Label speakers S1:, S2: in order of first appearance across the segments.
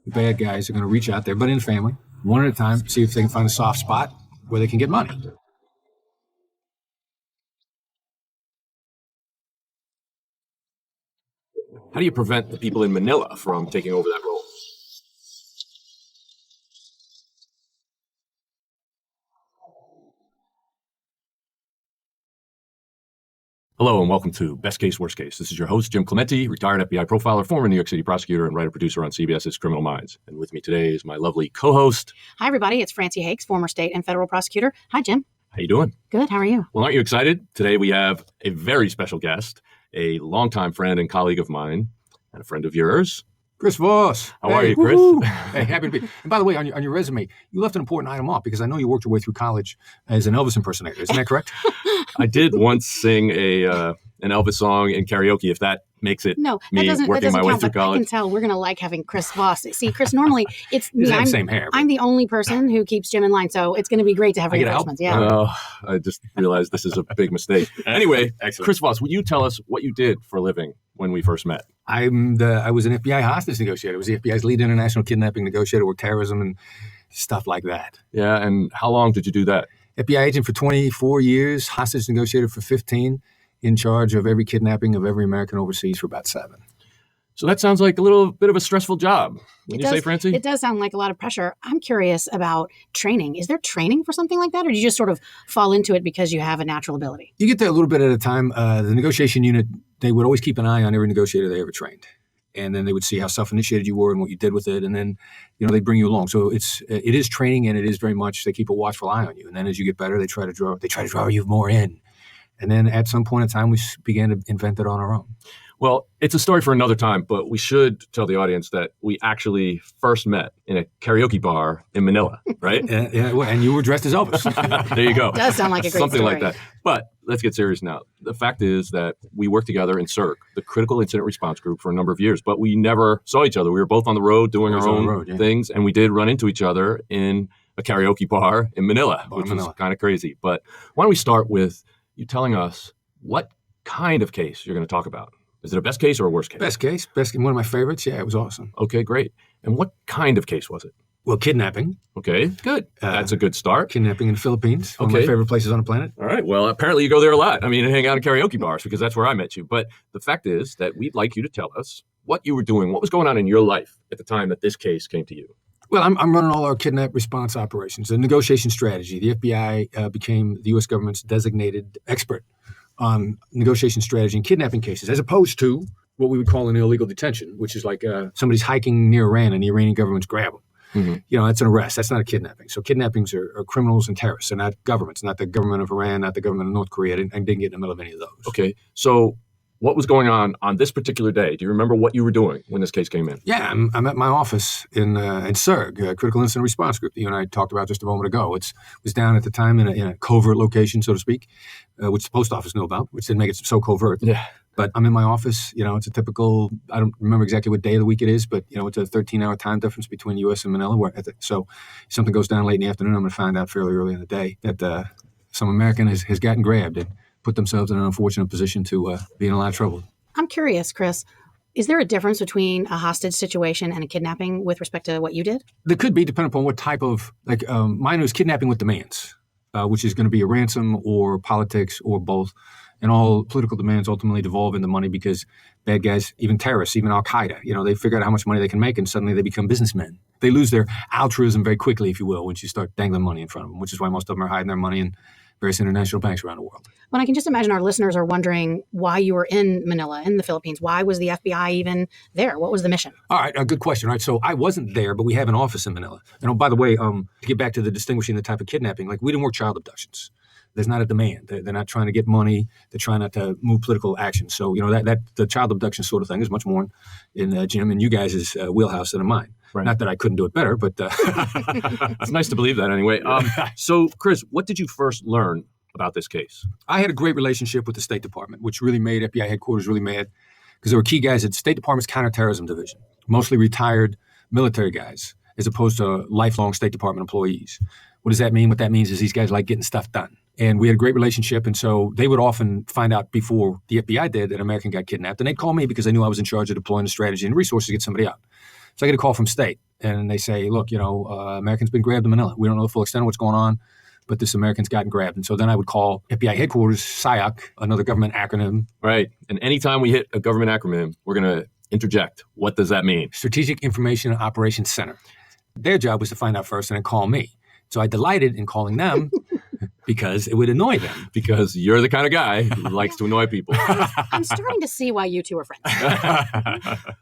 S1: the bad guys are going to reach out there, but in family, one at a time, see if they can find a soft spot where they can get money.
S2: How do you prevent the people in Manila from taking over that role? Hello and welcome to Best Case, Worst Case. This is your host, Jim Clementi, retired FBI profiler, former New York City prosecutor, and writer-producer on CBS's Criminal Minds. And with me today is my lovely co-host.
S3: Hi, everybody. It's Francie Hakes, former state and federal prosecutor. Hi, Jim.
S2: How you doing?
S3: Good. How are you?
S2: Well, aren't you excited? Today we have a very special guest, a longtime friend and colleague of mine, and a friend of yours.
S1: Chris Voss.
S2: How are you, Chris?
S1: Hey, happy to be. And by the way, on your resume, you left an important item off because I know you worked your way through college as an Elvis impersonator. Isn't that correct?
S2: I did once sing an Elvis song in karaoke, if that makes it me working my way through college.
S3: I can tell we're going to like having Chris Voss. See, Chris, normally it's me.
S1: Same hair.
S3: I'm the only person who keeps Jim in line, so it's going to be great to have reinforcements. Yeah.
S2: Oh, I just realized this is a big mistake. Anyway, Chris Voss, would you tell us what you did for a living when we first met?
S1: I was an FBI hostage negotiator. I was the FBI's lead international kidnapping negotiator with terrorism and stuff like that.
S2: Yeah, and how long did you do that?
S1: FBI agent for 24 years, hostage negotiator for 15, in charge of every kidnapping of every American overseas for about 7.
S2: So that sounds like a little bit of a stressful job. Wouldn't you say, Francie?
S3: It does sound like a lot of pressure. I'm curious about training. Is there training for something like that, or do you just sort of fall into it because you have a natural ability?
S1: You get there a little bit at a time. The negotiation unit, they would always keep an eye on every negotiator they ever trained. And then they would see how self-initiated you were and what you did with it. And then, they'd bring you along. So it is training, and it is very much, they keep a watchful eye on you. And then as you get better, they try to draw you more in. And then at some point in time, we began to invent it on our own.
S2: Well, it's a story for another time, but we should tell the audience that we actually first met in a karaoke bar in Manila, right?
S1: Yeah, and you were dressed as Elvis.
S2: There you go.
S3: It does sound like a great
S2: Something
S3: story.
S2: like that. But let's get serious now. The fact is that we worked together in CIRG, the Critical Incident Response Group, for a number of years, but we never saw each other. We were both on the road doing our own things, and we did run into each other in a karaoke bar in Manila, which was kind of crazy. But why don't we start with you telling us what kind of case you're going to talk about? Is it a best case or a worst case?
S1: Best case. One of my favorites. Yeah, it was awesome.
S2: Okay, great. And what kind of case was it?
S1: Well, kidnapping.
S2: Okay, good. That's a good start.
S1: Kidnapping in the Philippines. One of my favorite places on the planet.
S2: All right. Well, apparently you go there a lot. I mean, hang out in karaoke bars because that's where I met you. But the fact is that we'd like you to tell us what you were doing, what was going on in your life at the time that this case came to you.
S1: Well, I'm running all our kidnap response operations, the negotiation strategy. The FBI became the U.S. government's designated expert on negotiation strategy in kidnapping cases, as opposed to what we would call an illegal detention, which is like somebody's hiking near Iran and the Iranian government's grab them. Mm-hmm. That's an arrest. That's not a kidnapping. So kidnappings are criminals and terrorists. They're not governments, not the government of Iran, not the government of North Korea. I didn't get in the middle of any of those.
S2: Okay. So what was going on this particular day? Do you remember what you were doing when this case came in?
S1: Yeah, I'm at my office in CIRG, Critical Incident Response Group, that you and I talked about just a moment ago. It was down at the time in a covert location, so to speak, which the post office knew about, which didn't make it so covert.
S2: Yeah.
S1: But I'm in my office. It's a typical, I don't remember exactly what day of the week it is, but, it's a 13-hour time difference between U.S. and Manila. So if something goes down late in the afternoon, I'm going to find out fairly early in the day that some American has gotten grabbed and put themselves in an unfortunate position to be in a lot of trouble.
S3: I'm curious, Chris. Is there a difference between a hostage situation and a kidnapping with respect to what you did?
S1: There could be, depending upon what type of, mine was kidnapping with demands, which is going to be a ransom or politics or both. And all political demands ultimately devolve into money because bad guys, even terrorists, even Al-Qaeda, they figure out how much money they can make and suddenly they become businessmen. They lose their altruism very quickly, if you will, once you start dangling money in front of them, which is why most of them are hiding their money in various international banks around the world.
S3: Well, I can just imagine our listeners are wondering why you were in Manila, in the Philippines. Why was the FBI even there? What was the mission?
S1: All right, good question. All right, so I wasn't there, but we have an office in Manila. And by the way, to get back to the distinguishing the type of kidnapping, we didn't work child abductions. There's not a demand. They're not trying to get money. They're trying not to move political action. So, that the child abduction sort of thing is much more in Jim and you guys' wheelhouse than in mine. Right. Not that I couldn't do it better, but...
S2: It's nice to believe that anyway. So, Chris, what did you first learn about this case?
S1: I had a great relationship with the State Department, which really made FBI headquarters really mad because there were key guys at the State Department's counterterrorism division, mostly retired military guys, as opposed to lifelong State Department employees. What does that mean? What that means is these guys like getting stuff done. And we had a great relationship. And so they would often find out before the FBI did that an American got kidnapped. And they'd call me because they knew I was in charge of deploying the strategy and resources to get somebody out. So I get a call from State. and they say, look, American's been grabbed in Manila. We don't know the full extent of what's going on, but this American's gotten grabbed. And so then I would call FBI headquarters, SIOC, another government acronym.
S2: Right. And anytime we hit a government acronym, we're going to interject. What does that mean?
S1: Strategic Information Operations Center. Their job was to find out first and then call me. So I delighted in calling them because it would annoy them.
S2: Because you're the kind of guy who likes to annoy people.
S3: I'm starting to see why you two are friends.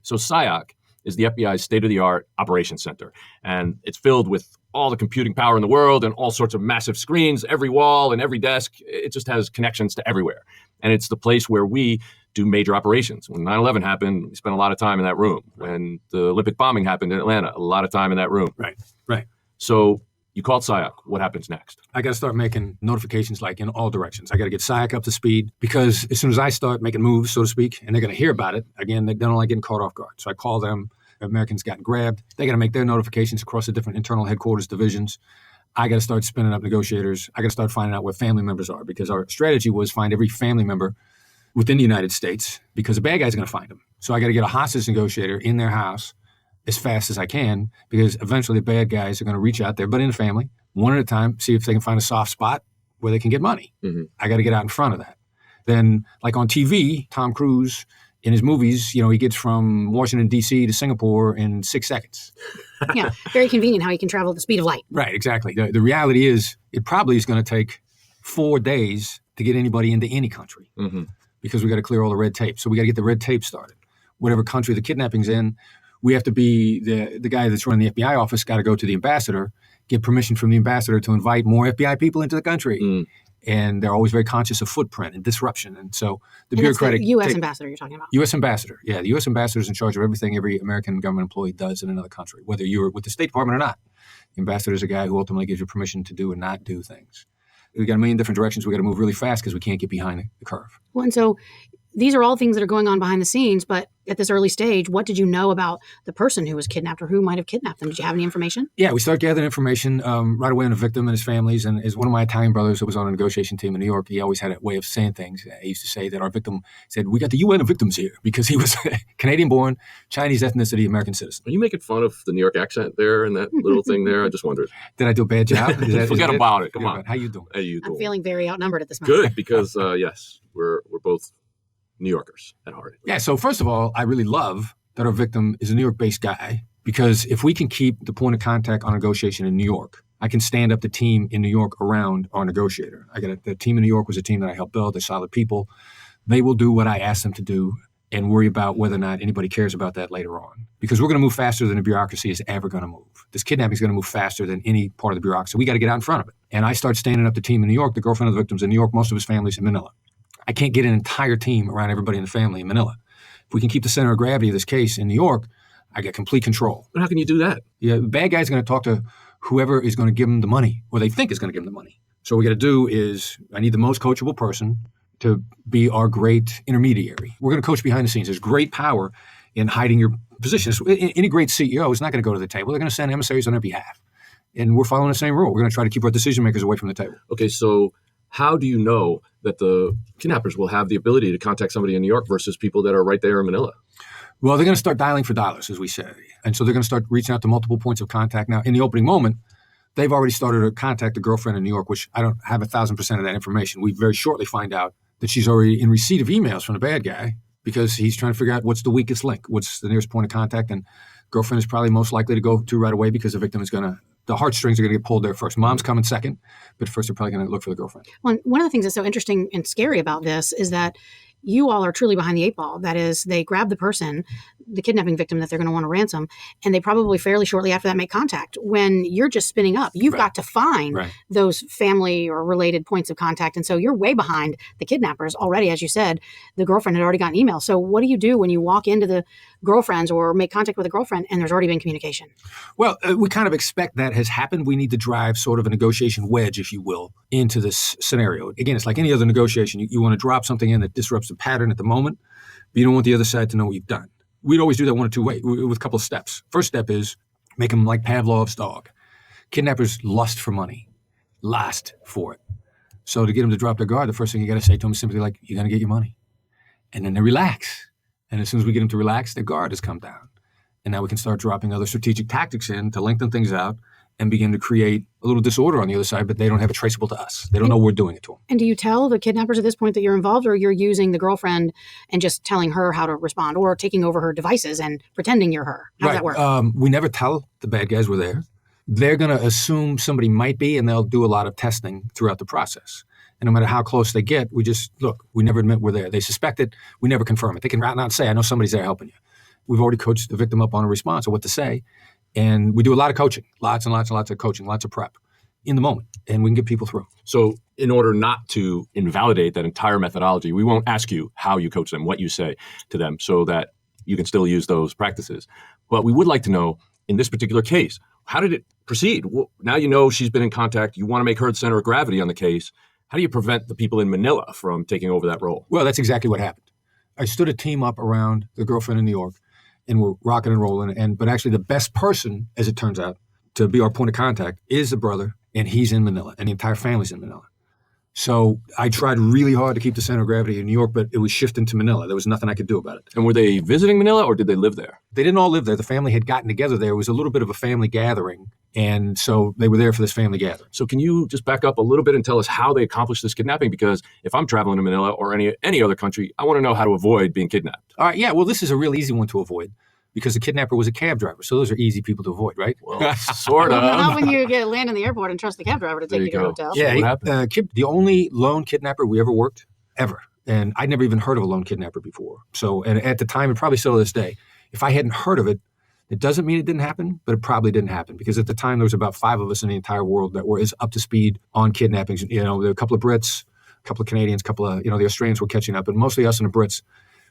S2: So SIOC is the FBI's state-of-the-art operations center. And it's filled with all the computing power in the world and all sorts of massive screens, every wall and every desk. It just has connections to everywhere. And it's the place where we do major operations. When 9/11 happened, we spent a lot of time in that room. When the Olympic bombing happened in Atlanta, a lot of time in that room.
S1: Right.
S2: So you called SIOC. What happens next?
S1: I got to start making notifications like in all directions. I got to get SIOC up to speed because as soon as I start making moves, so to speak, and they're going to hear about it, again, they don't like getting caught off guard. So I call them. Americans gotten grabbed. They got to make their notifications across the different internal headquarters divisions. I got to start spinning up negotiators. I got to start finding out where family members are because our strategy was find every family member within the United States because the bad guy's going to find them. So I got to get a hostage negotiator in their house as fast as I can because eventually the bad guys are going to reach out there, but in the family, one at a time, see if they can find a soft spot where they can get money. Mm-hmm. I got to get out in front of that. Then, like on TV, Tom Cruise, in his movies, he gets from Washington, D.C. to Singapore in 6 seconds.
S3: Yeah, very convenient how he can travel at the speed of light.
S1: Right, exactly. The reality is it probably is going to take 4 days to get anybody into any country because we got to clear all the red tape. So we got to get the red tape started. Whatever country the kidnapping's in, we have to be the guy that's running the FBI office got to go to the ambassador, get permission from the ambassador to invite more FBI people into the country. And they're always very conscious of footprint and disruption. And so the bureaucratic...
S3: the U.S. ambassador you're talking about.
S1: U.S. ambassador. Yeah, the U.S. ambassador is in charge of everything every American government employee does in another country, whether you're with the State Department or not. The ambassador is a guy who ultimately gives you permission to do and not do things. We got a million different directions. We got to move really fast because we can't get behind the curve.
S3: Well, and so these are all things that are going on behind the scenes, but at this early stage, what did you know about the person who was kidnapped or who might have kidnapped them? Did you have any information?
S1: Yeah, we started gathering information right away on the victim and his families. And as one of my Italian brothers that was on a negotiation team in New York, he always had a way of saying things. He used to say that our victim said, we got the UN of victims here because he was Canadian-born, Chinese ethnicity, American citizen.
S2: Are you making fun of the New York accent there and that little thing there? I just wondered.
S1: Did I do a bad job?
S2: Forget about it. Come on.
S1: How you doing?
S2: How you doing?
S3: I'm feeling very outnumbered at this moment.
S2: Good, because, yes, we're both New Yorkers at heart.
S1: Yeah, so first of all, I really love that our victim is a New York-based guy because if we can keep the point of contact on negotiation in New York, I can stand up the team in New York around our negotiator. The team in New York was a team that I helped build. They're solid people. They will do what I ask them to do and worry about whether or not anybody cares about that later on. Because we're going to move faster than the bureaucracy is ever going to move. This kidnapping is going to move faster than any part of the bureaucracy. We got to get out in front of it. And I start standing up the team in New York. The girlfriend of the victim's in New York. Most of his family's in Manila. I can't get an entire team around everybody in the family in Manila. If we can keep the center of gravity of this case in New York, I get complete control.
S2: But how can you do that?
S1: Yeah, the bad guy's going to talk to whoever is going to give him the money, or they think is going to give him the money. So what we got to do is I need the most coachable person to be our great intermediary. We're going to coach behind the scenes. There's great power in hiding your position. Any great CEO is not going to go to the table. They're going to send emissaries on their behalf. And we're following the same rule. We're going to try to keep our decision makers away from the table.
S2: Okay, so how do you know that the kidnappers will have the ability to contact somebody in New York versus people that are right there in Manila?
S1: Well, they're going to start dialing for dollars, as we say. And so they're going to start reaching out to multiple points of contact. Now, in the opening moment, they've already started to contact a girlfriend in New York, which I don't have 1,000% of that information. We very shortly find out that she's already in receipt of emails from the bad guy because he's trying to figure out what's the weakest link, what's the nearest point of contact. And girlfriend is probably most likely to go to right away because the victim is going to, the heartstrings are going to get pulled there first. Mom's coming second, but first they're probably going to look for the girlfriend.
S3: Well, one of the things that's so interesting and scary about this is that you all are truly behind the eight ball. That is, they grab the person, the kidnapping victim that they're going to want to ransom, and they probably fairly shortly after that make contact. When you're just spinning up, you've got to find those family or related points of contact. And so you're way behind the kidnappers already. As you said, the girlfriend had already gotten email. So what do you do when you walk into the girlfriend's or make contact with a girlfriend and there's already been communication?
S1: Well, we kind of expect that has happened. We need to drive sort of a negotiation wedge, if you will, into this scenario. Again, it's like any other negotiation. You want to drop something in that disrupts the pattern at the moment, but you don't want the other side to know what you've done. We'd always do that one or two ways with a couple of steps. First step is make them like Pavlov's dog. Kidnappers lust for money, lust for it. So to get them to drop their guard, the first thing you got to say to them is simply like, you're going to get your money. And then they relax. And as soon as we get them to relax, their guard has come down. And now we can start dropping other strategic tactics in to lengthen things out and begin to create a little disorder on the other side, but they don't have it traceable to us. They don't know we're doing it to them.
S3: And do you tell the kidnappers at this point that you're involved, or you're using the girlfriend and just telling her how to respond, or taking over her devices and pretending you're her? How does that work?
S1: We never tell the bad guys we're there. They're going to assume somebody might be, and they'll do a lot of testing throughout the process. And no matter how close they get, we just, look, we never admit we're there. They suspect it. We never confirm it. They can out and say, I know somebody's there helping you. We've already coached the victim up on a response of what to say. And we do a lot of coaching, lots and lots and lots of coaching, lots of prep in the moment, and we can get people through.
S2: So in order not to invalidate that entire methodology, we won't ask you how you coach them, what you say to them, so that you can still use those practices. But we would like to know, in this particular case, how did it proceed? Well, now you know she's been in contact. You want to make her the center of gravity on the case. How do you prevent the people in Manila from taking over that role?
S1: Well, that's exactly what happened. I stood a team up around the girlfriend in New York, and we're rocking and rolling. But actually the best person, as it turns out, to be our point of contact is the brother, and he's in Manila, and the entire family's in Manila. So I tried really hard to keep the center of gravity in New York, but it was shifting to Manila. There was nothing I could do about it.
S2: And were they visiting Manila, or did they live there?
S1: They didn't all live there. The family had gotten together there. It was a little bit of a family gathering, and so they were there for this family gathering.
S2: So can you just back up a little bit and tell us how they accomplished this kidnapping? Because if I'm traveling to Manila or any other country, I want to know how to avoid being kidnapped.
S1: All right, yeah, well, this is a real easy one to avoid, because the kidnapper was a cab driver. So those are easy people to avoid, right?
S2: Well, sort of.
S3: Well, not when you land in the airport and trust the cab driver to take you to a hotel.
S1: Yeah,
S2: what happened?
S1: The only lone kidnapper we ever worked, ever. And I'd never even heard of a lone kidnapper before. So, and at the time, and probably still to this day, if I hadn't heard of it, it doesn't mean it didn't happen, but it probably didn't happen, because at the time there was about 5 of us in the entire world that were as up to speed on kidnappings. You know, there were a couple of Brits, a couple of Canadians, a couple of, the Australians were catching up, and mostly us and the Brits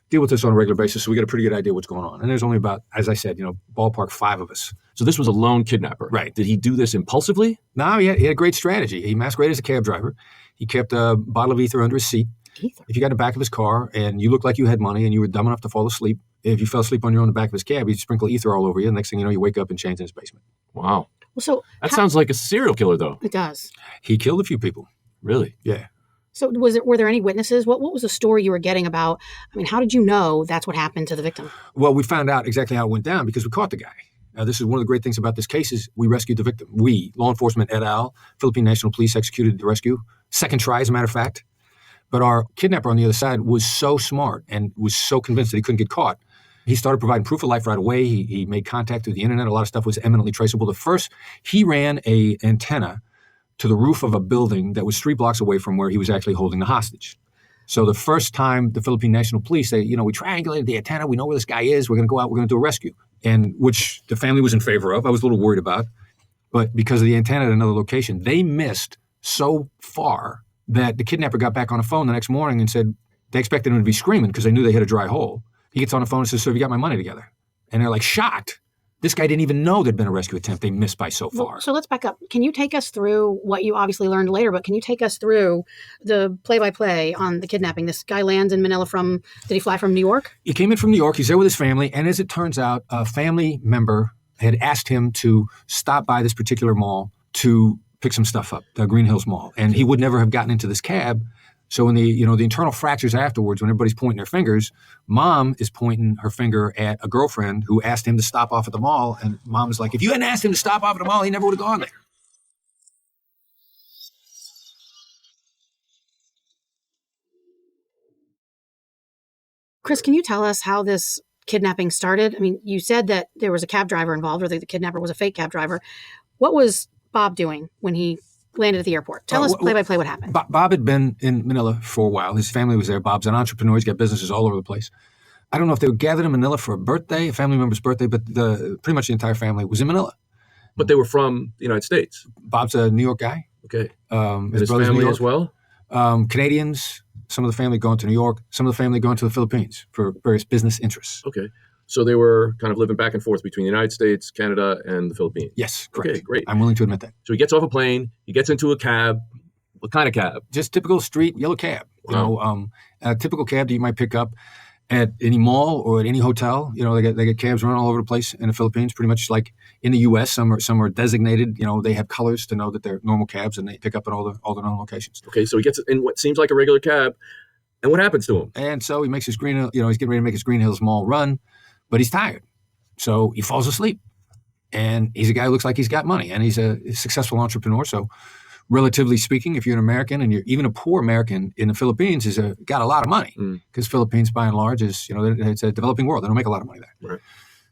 S1: deal with this on a regular basis, so we get a pretty good idea what's going on. And there's only about, as I said, ballpark 5 of us.
S2: So this was a lone kidnapper.
S1: Right.
S2: Did he do this impulsively?
S1: No, he had a great strategy. He masqueraded as a cab driver. He kept a bottle of ether under his seat.
S3: Ether?
S1: If you got in the back of his car and you looked like you had money and you were dumb enough to fall asleep, if you fell asleep on your own in the back of his cab, he'd sprinkle ether all over you. And next thing you know, you wake up and chains in his basement.
S2: Wow.
S3: Well, so
S2: that sounds like a serial killer, though.
S3: It does.
S1: He killed a few people.
S2: Really?
S1: Yeah.
S3: So were there any witnesses? What was the story you were getting about? I mean, how did you know that's what happened to the victim?
S1: Well, we found out exactly how it went down because we caught the guy. This is one of the great things about this case is we rescued the victim. We, law enforcement et al., Philippine National Police executed the rescue. Second try, as a matter of fact. But our kidnapper on the other side was so smart and was so convinced that he couldn't get caught. He started providing proof of life right away. He made contact through the internet. A lot of stuff was eminently traceable. The first, he ran a antenna to the roof of a building that was 3 blocks away from where he was actually holding the hostage. So the first time the Philippine National Police, we triangulated the antenna. We know where this guy is. We're going to go out. We're going to do a rescue. And which the family was in favor of. I was a little worried about. But because of the antenna at another location, they missed so far that the kidnapper got back on the phone the next morning and said they expected him to be screaming because they knew they hit a dry hole. He gets on the phone and says, so have you got my money together? And they're like, shocked. This guy didn't even know there'd been a rescue attempt. They missed by so far.
S3: Well, so let's back up. Can you take us through what you obviously learned later, but can you take us through the play-by-play on the kidnapping? This guy lands in Manila did he fly from New York?
S1: He came in from New York. He's there with his family. And as it turns out, a family member had asked him to stop by this particular mall to pick some stuff up, the Green Hills Mall. And he would never have gotten into this cab. So in the internal fractures afterwards, when everybody's pointing their fingers, mom is pointing her finger at a girlfriend who asked him to stop off at the mall. And mom is like, if you hadn't asked him to stop off at the mall, he never would have gone there.
S3: Chris, can you tell us how this kidnapping started? I mean, you said that there was a cab driver involved, or the kidnapper was a fake cab driver. What was Bob doing when he landed at the airport? Tell us play-by-play what happened.
S1: Bob had been in Manila for a while. His family was there. Bob's an entrepreneur. He's got businesses all over the place. I don't know if they were gathered in Manila for a family member's birthday, but pretty much the entire family was in Manila.
S2: But they were from the United States.
S1: Bob's a New York guy.
S2: Okay.
S1: His
S2: family as well?
S1: Canadians, some of the family going to New York, some of the family going to the Philippines for various business interests.
S2: Okay. So they were kind of living back and forth between the United States, Canada, and the Philippines.
S1: Yes, correct.
S2: Okay, great.
S1: I'm willing to admit that.
S2: So he gets off a plane. He gets into a cab. What kind of cab?
S1: Just typical street yellow cab.
S2: Wow.
S1: A typical cab that you might pick up at any mall or at any hotel. They get cabs running all over the place in the Philippines, pretty much like in the U.S. Some are designated. They have colors to know that they're normal cabs, and they pick up at all the known locations.
S2: Okay, so he gets in what seems like a regular cab, and what happens to him?
S1: And so he makes his he's getting ready to make his Green Hills Mall run, but he's tired. So he falls asleep. And he's a guy who looks like he's got money, and he's a successful entrepreneur. So relatively speaking, if you're an American and you're even a poor American in the Philippines, got a lot of money, because Philippines, by and large, it's a developing world. They don't make a lot of money there.
S2: Right.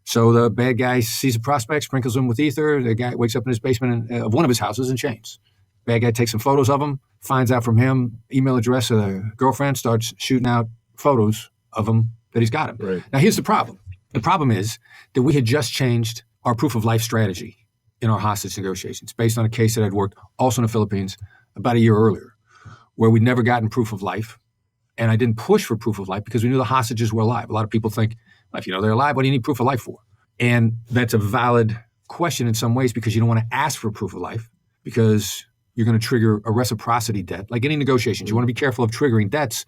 S1: So the bad guy sees a prospect, sprinkles him with ether. The guy wakes up in his basement of one of his houses in chains. Bad guy takes some photos of him, finds out from him email address of the girlfriend, starts shooting out photos of him that he's got him.
S2: Right.
S1: Now, here's the problem. The problem is that we had just changed our proof of life strategy in our hostage negotiations based on a case that I'd worked also in the Philippines about a year earlier, where we'd never gotten proof of life. And I didn't push for proof of life because we knew the hostages were alive. A lot of people think, well, if you know they're alive, what do you need proof of life for? And that's a valid question in some ways, because you don't want to ask for proof of life because you're going to trigger a reciprocity debt. Like any negotiations, you want to be careful of triggering debts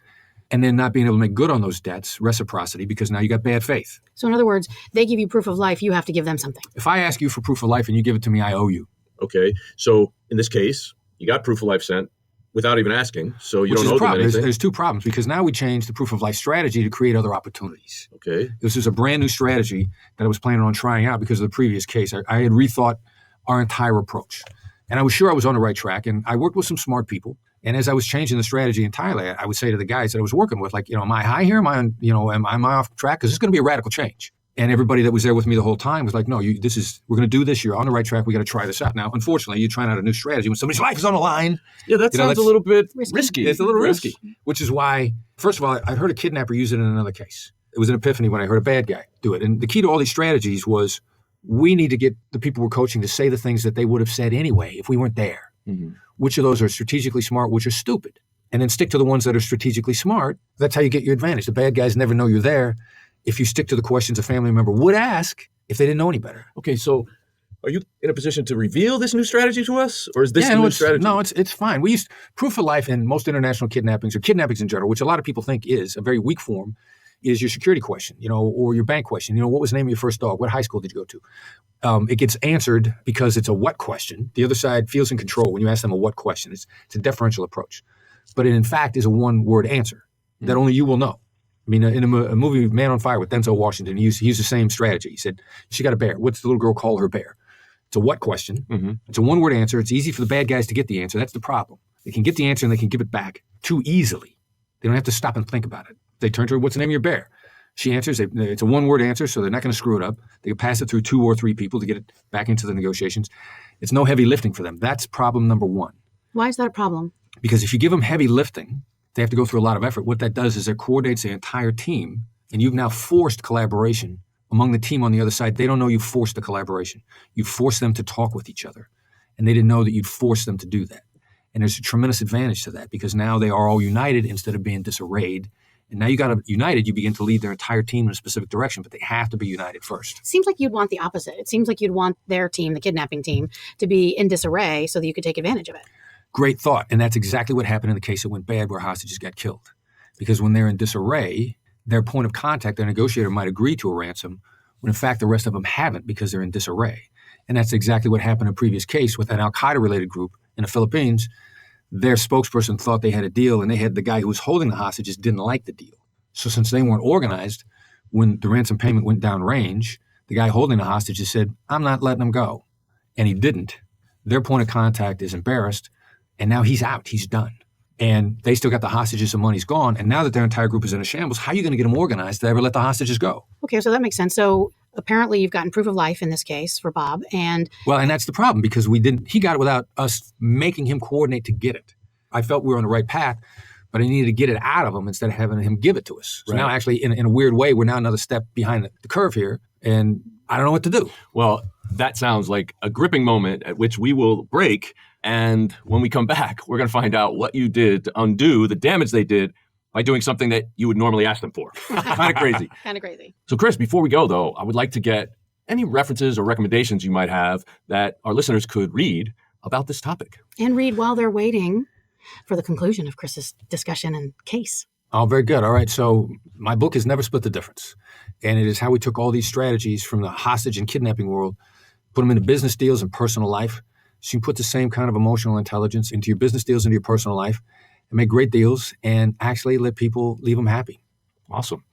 S1: and then not being able to make good on those debts, reciprocity, because now you got bad faith.
S3: So in other words, they give you proof of life, you have to give them something.
S1: If I ask you for proof of life and you give it to me, I owe you.
S2: Okay. So in this case, you got proof of life sent without even asking. So you don't owe them anything.
S1: There's two problems, because now we changed the proof of life strategy to create other opportunities.
S2: Okay.
S1: This is a brand new strategy that I was planning on trying out because of the previous case. I had rethought our entire approach. And I was sure I was on the right track. And I worked with some smart people. And as I was changing the strategy entirely, I would say to the guys that I was working with, like, am I high here? Am I on, am I off track? Because it's going to be a radical change. And everybody that was there with me the whole time was like, no, we're going to do this. You're on the right track. We got to try this out. Now, unfortunately, you're trying out a new strategy when somebody's life is on the line.
S2: Yeah, that sounds a little bit risky.
S1: It's a little risky, which is why, first of all, I heard a kidnapper use it in another case. It was an epiphany when I heard a bad guy do it. And the key to all these strategies was we need to get the people we're coaching to say the things that they would have said anyway if we weren't there.
S2: Mm-hmm.
S1: Which of those are strategically smart, which are stupid? And then stick to the ones that are strategically smart. That's how you get your advantage. The bad guys never know you're there if you stick to the questions a family member would ask if they didn't know any better.
S2: Okay, so are you in a position to reveal this new strategy to us? Or is this new strategy?
S1: No, it's fine. We used proof of life in most international kidnappings, or kidnappings in general, which a lot of people think is a very weak form, is your security question, or your bank question. What was the name of your first dog? What high school did you go to? It gets answered because it's a what question. The other side feels in control when you ask them a what question. It's a deferential approach. But it, in fact, is a one-word answer that only you will know. I mean, in a movie, Man on Fire with Denzel Washington, he used the same strategy. He said, she got a bear. What's the little girl call her bear? It's a what question.
S2: Mm-hmm.
S1: It's a one-word answer. It's easy for the bad guys to get the answer. That's the problem. They can get the answer and they can give it back too easily. They don't have to stop and think about it. They turn to her, what's the name of your bear? She answers. It's a one-word answer, so they're not going to screw it up. They can pass it through 2 or 3 people to get it back into the negotiations. It's no heavy lifting for them. That's problem number one.
S3: Why is that a problem?
S1: Because if you give them heavy lifting, they have to go through a lot of effort. What that does is it coordinates the entire team, and you've now forced collaboration among the team on the other side. They don't know you forced the collaboration. You forced them to talk with each other, and they didn't know that you'd forced them to do that. And there's a tremendous advantage to that, because now they are all united instead of being disarrayed. And now you got them united, you begin to lead their entire team in a specific direction, but they have to be united first.
S3: It seems like you'd want the opposite. It seems like you'd want their team, the kidnapping team, to be in disarray so that you could take advantage of it.
S1: Great thought. And that's exactly what happened in the case that went bad where hostages got killed. Because when they're in disarray, their point of contact, their negotiator, might agree to a ransom, when in fact the rest of them haven't because they're in disarray. And that's exactly what happened in a previous case with an al-Qaeda-related group in the Philippines. Their spokesperson thought they had a deal, and they had the guy who was holding the hostages didn't like the deal. So since they weren't organized, when the ransom payment went down range, the guy holding the hostages said, I'm not letting them go. And he didn't. Their point of contact is embarrassed, and now he's out. He's done. And they still got the hostages, the money's gone. And now that their entire group is in a shambles, how are you going to get them organized to ever let the hostages go?
S3: Okay, so that makes sense. So apparently you've gotten proof of life in this case for Bob. And
S1: that's the problem, because he got it without us making him coordinate to get it. I felt we were on the right path, but I needed to get it out of him instead of having him give it to us. So now actually, in a weird way, we're now another step behind the curve here, and I don't know what to do.
S2: Well, that sounds like a gripping moment at which we will break. And when we come back, we're going to find out what you did to undo the damage they did by doing something that you would normally ask them for. Kind of crazy.
S3: Kind of crazy.
S2: So, Chris, before we go, though, I would like to get any references or recommendations you might have that our listeners could read about this topic.
S3: And read while they're waiting for the conclusion of Chris's discussion and case.
S1: Oh, very good. All right. So my book is Never Split the Difference. And it is how we took all these strategies from the hostage and kidnapping world, put them into business deals and personal life. So you can put the same kind of emotional intelligence into your business deals, into your personal life, and make great deals and actually let people leave them happy.
S2: Awesome.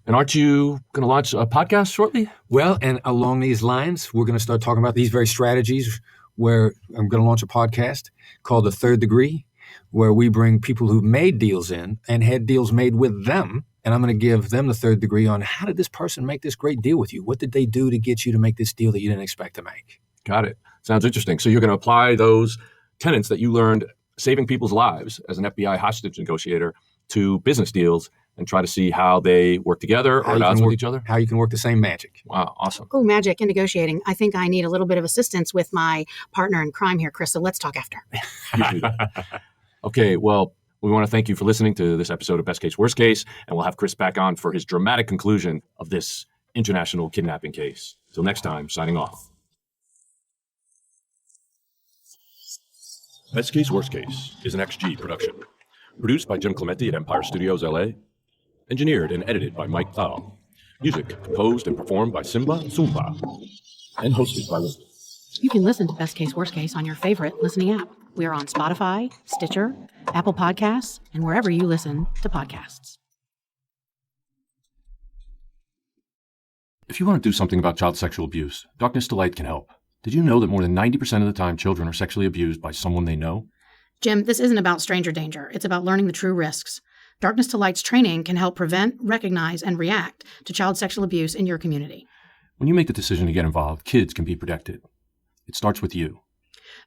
S2: And aren't you going to launch a podcast shortly?
S1: Well, and along these lines, we're going to start talking about these very strategies where I'm going to launch a podcast called The Third Degree, where we bring people who've made deals in and had deals made with them. And I'm going to give them the third degree on how did this person make this great deal with you? What did they do to get you to make this deal that you didn't expect to make?
S2: Got it. Sounds interesting. So you're going to apply those tenets that you learned saving people's lives as an FBI hostage negotiator to business deals and try to see how they work together or at odds with each other?
S1: How you can work the same magic.
S2: Wow, awesome.
S3: Oh, magic in negotiating. I think I need a little bit of assistance with my partner in crime here, Chris. So let's talk after.
S2: Okay, well, we want to thank you for listening to this episode of Best Case, Worst Case, and we'll have Chris back on for his dramatic conclusion of this international kidnapping case. Till next time, signing off. Best Case, Worst Case is an XG production. Produced by Jim Clementi at Empire Studios, LA. Engineered and edited by Mike Thal. Music composed and performed by Simba Sumba. And hosted by listeners.
S3: You can listen to Best Case, Worst Case on your favorite listening app. We are on Spotify, Stitcher, Apple Podcasts, and wherever you listen to podcasts.
S2: If you want to do something about child sexual abuse, Darkness to Light can help. Did you know that more than 90% of the time children are sexually abused by someone they know?
S3: Jim, this isn't about stranger danger. It's about learning the true risks. Darkness to Light's training can help prevent, recognize, and react to child sexual abuse in your community.
S2: When you make the decision to get involved, kids can be protected. It starts with you.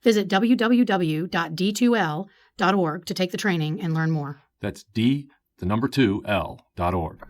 S3: Visit www.d2l.org to take the training and learn more.
S2: That's D2L.org.